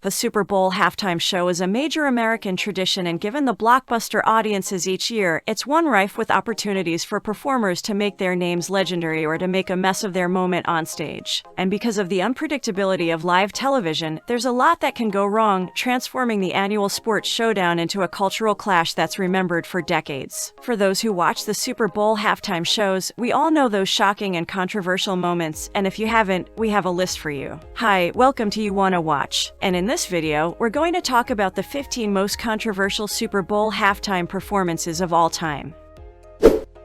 The Super Bowl halftime show is a major American tradition, and given the blockbuster audiences each year, it's one rife with opportunities for performers to make their names legendary or to make a mess of their moment on stage. And because of the unpredictability of live television, there's a lot that can go wrong, transforming the annual sports showdown into a cultural clash that's remembered for decades. For those who watch the Super Bowl halftime shows, we all know those shocking and controversial moments, and if you haven't, we have a list for you. Hi, welcome to YouWannaWatch, and in this video, we're going to talk about the 15 most controversial Super Bowl halftime performances of all time.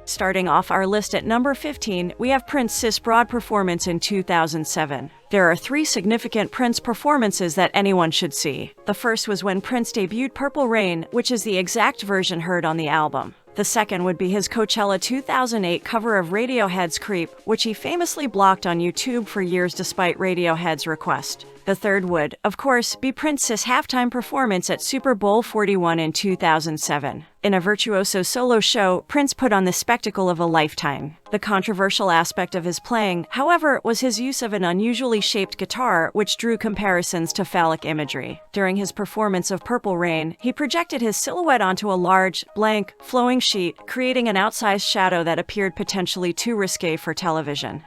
Starting off our list at number 15, we have Prince's broad performance in 2007. There are three significant Prince performances that anyone should see. The first was when Prince debuted Purple Rain, which is the exact version heard on the album. The second would be his Coachella 2008 cover of Radiohead's Creep, which he famously blocked on YouTube for years despite Radiohead's request. The third would, of course, be Prince's halftime performance at Super Bowl 41 in 2007. In a virtuoso solo show, Prince put on the spectacle of a lifetime. The controversial aspect of his playing, however, was his use of an unusually shaped guitar, which drew comparisons to phallic imagery. During his performance of Purple Rain, he projected his silhouette onto a large, blank, flowing sheet, creating an outsized shadow that appeared potentially too risque for television.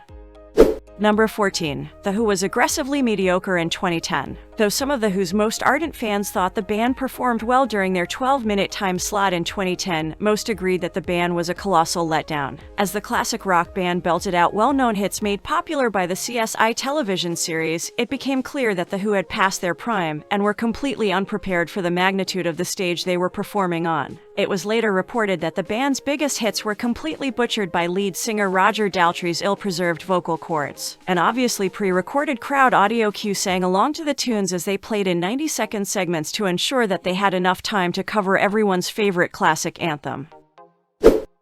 Number 14. The Who was aggressively mediocre in 2010. Though some of The Who's most ardent fans thought the band performed well during their 12-minute time slot in 2010, most agreed that the band was a colossal letdown. As the classic rock band belted out well-known hits made popular by the CSI television series, it became clear that The Who had passed their prime and were completely unprepared for the magnitude of the stage they were performing on. It was later reported that the band's biggest hits were completely butchered by lead singer Roger Daltrey's ill-preserved vocal cords. An obviously pre-recorded crowd audio cue sang along to the tunes as they played in 90-second segments to ensure that they had enough time to cover everyone's favorite classic anthem.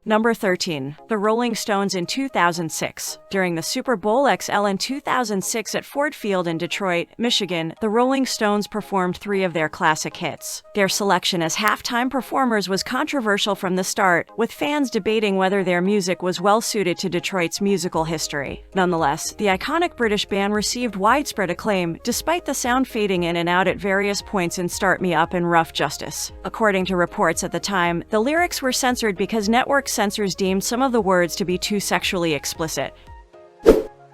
Number 13. The Rolling Stones in 2006. During the Super Bowl XL in 2006 at Ford Field in Detroit, Michigan, the Rolling Stones performed three of their classic hits. Their selection as halftime performers was controversial from the start, with fans debating whether their music was well suited to Detroit's musical history. Nonetheless, the iconic British band received widespread acclaim, despite the sound fading in and out at various points in Start Me Up and Rough Justice. According to reports at the time, the lyrics were censored because network censors deemed some of the words to be too sexually explicit.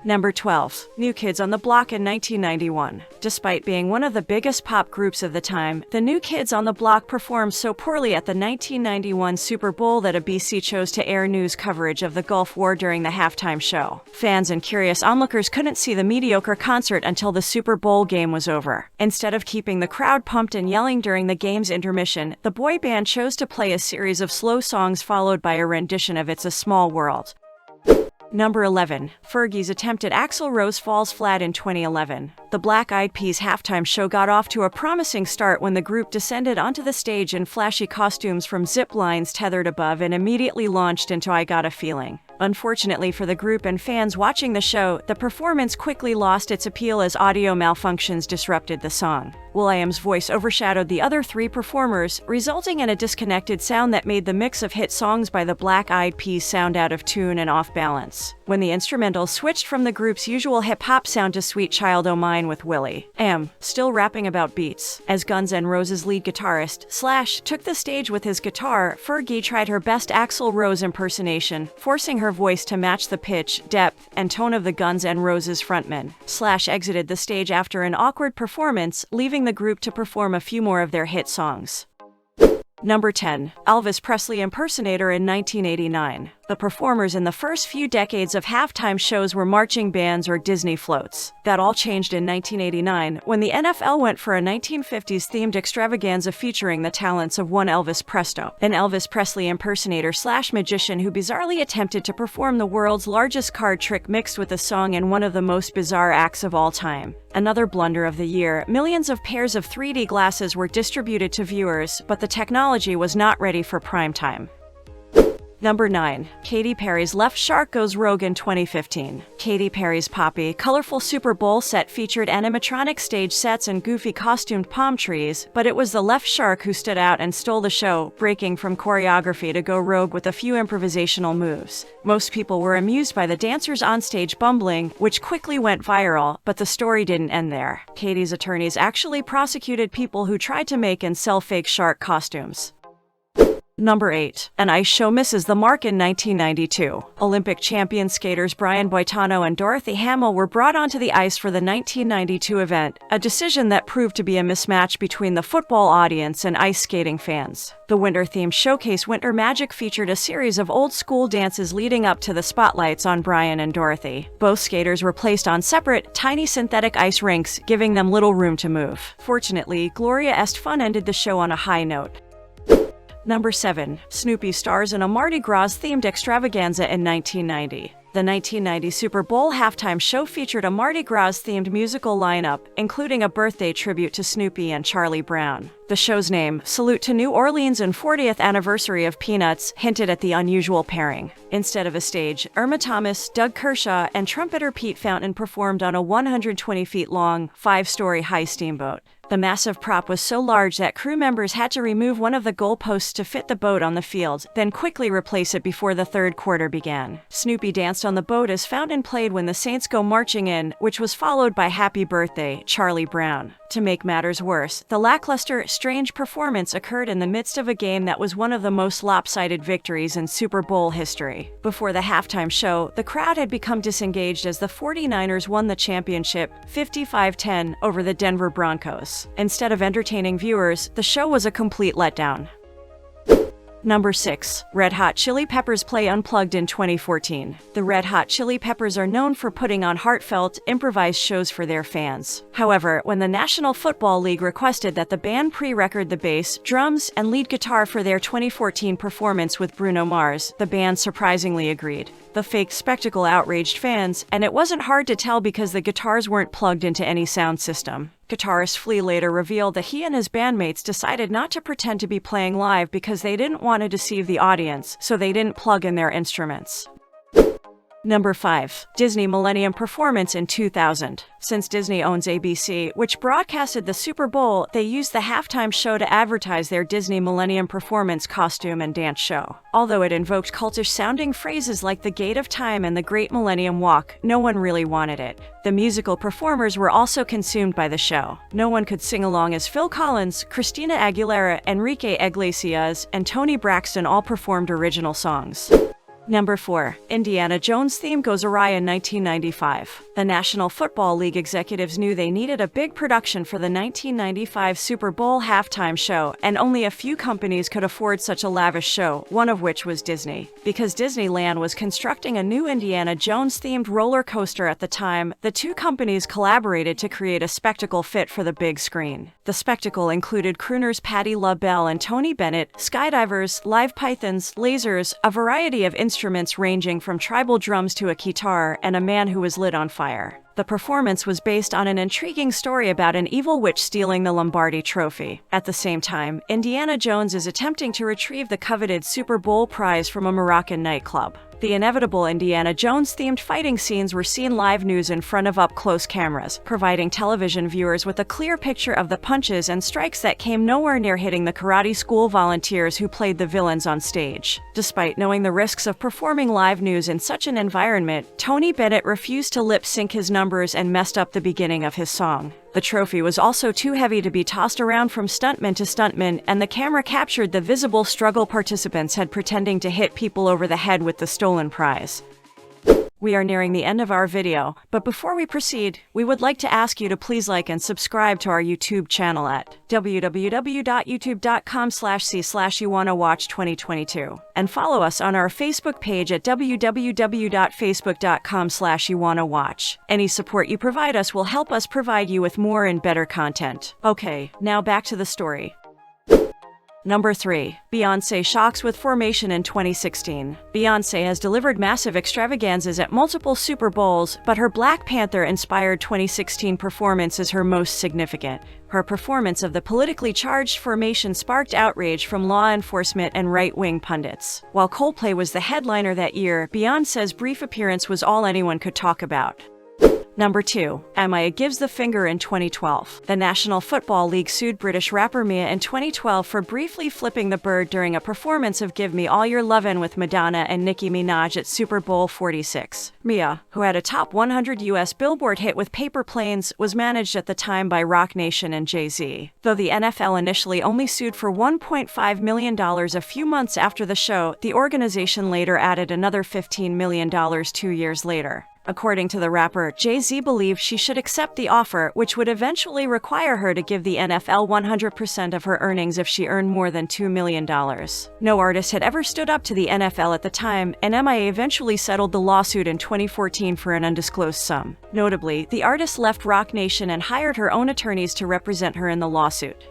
Number 12. New Kids on the Block in 1991. Despite being one of the biggest pop groups of the time, the New Kids on the Block performed so poorly at the 1991 Super Bowl that ABC chose to air news coverage of the Gulf War during the halftime show. Fans and curious onlookers couldn't see the mediocre concert until the Super Bowl game was over. Instead of keeping the crowd pumped and yelling during the game's intermission, the boy band chose to play a series of slow songs followed by a rendition of It's a Small World. Number 11. Fergie's attempt at Axl Rose falls flat in 2011. The Black Eyed Peas halftime show got off to a promising start when the group descended onto the stage in flashy costumes from zip lines tethered above and immediately launched into I Got a Feeling. Unfortunately for the group and fans watching the show, the performance quickly lost its appeal as audio malfunctions disrupted the song. will.i.am's voice overshadowed the other three performers, resulting in a disconnected sound that made the mix of hit songs by the Black Eyed Peas sound out of tune and off balance. When the instrumental switched from the group's usual hip-hop sound to Sweet Child O' Mine with will.i.am, still rapping about beats. As Guns N' Roses lead guitarist, Slash, took the stage with his guitar, Fergie tried her best Axl Rose impersonation, forcing her voice to match the pitch, depth, and tone of the Guns N' Roses frontman. Slash exited the stage after an awkward performance, leaving the group to perform a few more of their hit songs. Number 10. Elvis Presley impersonator in 1989. The performers in the first few decades of halftime shows were marching bands or Disney floats. That all changed in 1989, when the NFL went for a 1950s-themed extravaganza featuring the talents of one Elvis Presley, an Elvis Presley impersonator/magician who bizarrely attempted to perform the world's largest card trick mixed with a song in one of the most bizarre acts of all time. Another blunder of the year, millions of pairs of 3D glasses were distributed to viewers, but the technology was not ready for prime time. Number 9. Katy Perry's Left Shark Goes Rogue in 2015. Katy Perry's poppy, colorful Super Bowl set featured animatronic stage sets and goofy costumed palm trees, but it was the left shark who stood out and stole the show, breaking from choreography to go rogue with a few improvisational moves. Most people were amused by the dancers onstage bumbling, which quickly went viral, but the story didn't end there. Katy's attorneys actually prosecuted people who tried to make and sell fake shark costumes. Number 8. An ice show misses the mark in 1992. Olympic champion skaters Brian Boitano and Dorothy Hamill were brought onto the ice for the 1992 event, a decision that proved to be a mismatch between the football audience and ice skating fans. The winter-themed showcase Winter Magic featured a series of old-school dances leading up to the spotlights on Brian and Dorothy. Both skaters were placed on separate, tiny synthetic ice rinks, giving them little room to move. Fortunately, Gloria Estefan ended the show on a high note. Number 7. Snoopy stars in a Mardi Gras-themed extravaganza in 1990. The 1990 Super Bowl halftime show featured a Mardi Gras-themed musical lineup, including a birthday tribute to Snoopy and Charlie Brown. The show's name, Salute to New Orleans and 40th Anniversary of Peanuts, hinted at the unusual pairing. Instead of a stage, Irma Thomas, Doug Kershaw, and trumpeter Pete Fountain performed on a 120 feet long, 5-story high steamboat. The massive prop was so large that crew members had to remove one of the goalposts to fit the boat on the field, then quickly replace it before the third quarter began. Snoopy danced on the boat as Fountain played When the Saints Go Marching In, which was followed by Happy Birthday, Charlie Brown. To make matters worse, the lackluster, strange performance occurred in the midst of a game that was one of the most lopsided victories in Super Bowl history. Before the halftime show, the crowd had become disengaged as the 49ers won the championship 55-10 over the Denver Broncos. Instead of entertaining viewers, the show was a complete letdown. Number 6. Red Hot Chili Peppers play Unplugged in 2014. The Red Hot Chili Peppers are known for putting on heartfelt, improvised shows for their fans. However, when the National Football League requested that the band pre-record the bass, drums, and lead guitar for their 2014 performance with Bruno Mars, the band surprisingly agreed. The fake spectacle outraged fans, and it wasn't hard to tell because the guitars weren't plugged into any sound system. Guitarist Flea later revealed that he and his bandmates decided not to pretend to be playing live because they didn't want to deceive the audience, so they didn't plug in their instruments. Number 5. Disney Millennium performance in 2000. Since Disney owns ABC, which broadcasted the Super Bowl, they used the halftime show to advertise their Disney Millennium performance costume and dance show. Although it invoked cultish-sounding phrases like the Gate of Time and the Great Millennium Walk, no one really wanted it. The musical performers were also consumed by the show. No one could sing along as Phil Collins, Christina Aguilera, Enrique Iglesias, and Toni Braxton all performed original songs. Number 4. Indiana Jones theme goes awry in 1995. The National Football League executives knew they needed a big production for the 1995 Super Bowl halftime show, and only a few companies could afford such a lavish show, one of which was Disney. Because Disneyland was constructing a new Indiana Jones-themed roller coaster at the time, the two companies collaborated to create a spectacle fit for the big screen. The spectacle included crooners Patti LaBelle and Tony Bennett, skydivers, live pythons, lasers, a variety of instruments ranging from tribal drums to a guitar, and a man who was lit on fire. The performance was based on an intriguing story about an evil witch stealing the Lombardi trophy. At the same time, Indiana Jones is attempting to retrieve the coveted Super Bowl prize from a Moroccan nightclub. The inevitable Indiana Jones-themed fighting scenes were seen live news in front of up-close cameras, providing television viewers with a clear picture of the punches and strikes that came nowhere near hitting the karate school volunteers who played the villains on stage. Despite knowing the risks of performing live news in such an environment, Tony Bennett refused to lip-sync his numbers and messed up the beginning of his song. The trophy was also too heavy to be tossed around from stuntman to stuntman, and the camera captured the visible struggle participants had pretending to hit people over the head with the stolen prize. We are nearing the end of our video, but before we proceed, we would like to ask you to please like and subscribe to our YouTube channel at www.youtube.com/c/YouWannaWatch 2022, and follow us on our Facebook page at www.facebook.com/YouWannaWatch. Any support you provide us will help us provide you with more and better content. Okay, now back to the story. Number 3. Beyoncé shocks with formation in 2016. Beyoncé has delivered massive extravaganzas at multiple Super Bowls, but her Black Panther-inspired 2016 performance is her most significant. Her performance of the politically charged formation sparked outrage from law enforcement and right-wing pundits. While Coldplay was the headliner that year, Beyoncé's brief appearance was all anyone could talk about. Number 2. M.I.A gives the finger in 2012. The National Football League sued British rapper M.I.A in 2012 for briefly flipping the bird during a performance of Give Me All Your Lovin' with Madonna and Nicki Minaj at Super Bowl 46. M.I.A, who had a top 100 U.S. Billboard hit with Paper Planes, was managed at the time by Roc Nation and Jay-Z. Though the NFL initially only sued for $1.5 million a few months after the show, the organization later added another $15 million 2 years later. According to the rapper, Jay-Z believed she should accept the offer, which would eventually require her to give the NFL 100% of her earnings if she earned more than $2 million. No artist had ever stood up to the NFL at the time, and M.I.A eventually settled the lawsuit in 2014 for an undisclosed sum. Notably, the artist left Roc Nation and hired her own attorneys to represent her in the lawsuit.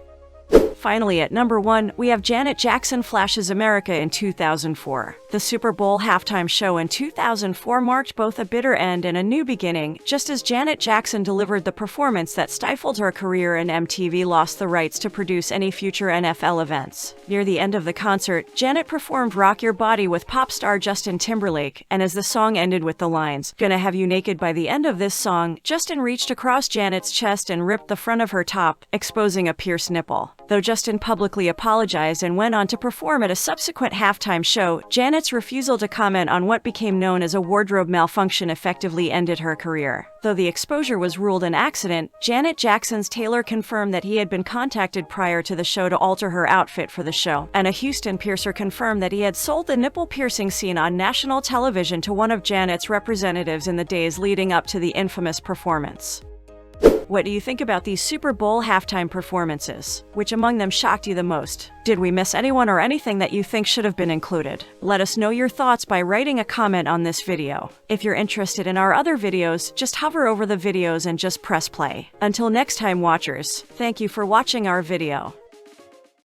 Finally, at number 1, we have Janet Jackson flashes America in 2004. The Super Bowl halftime show in 2004 marked both a bitter end and a new beginning, just as Janet Jackson delivered the performance that stifled her career and MTV lost the rights to produce any future NFL events. Near the end of the concert, Janet performed Rock Your Body with pop star Justin Timberlake, and as the song ended with the lines, "Gonna have you naked," by the end of this song, Justin reached across Janet's chest and ripped the front of her top, exposing a pierced nipple. Though Justin publicly apologized and went on to perform at a subsequent halftime show, Janet's refusal to comment on what became known as a wardrobe malfunction effectively ended her career. Though the exposure was ruled an accident, Janet Jackson's tailor confirmed that he had been contacted prior to the show to alter her outfit for the show, and a Houston piercer confirmed that he had sold the nipple piercing scene on national television to one of Janet's representatives in the days leading up to the infamous performance. What do you think about these Super Bowl halftime performances? Which among them shocked you the most? Did we miss anyone or anything that you think should have been included? Let us know your thoughts by writing a comment on this video. If you're interested in our other videos, just hover over the videos and just press play. Until next time, watchers, thank you for watching our video.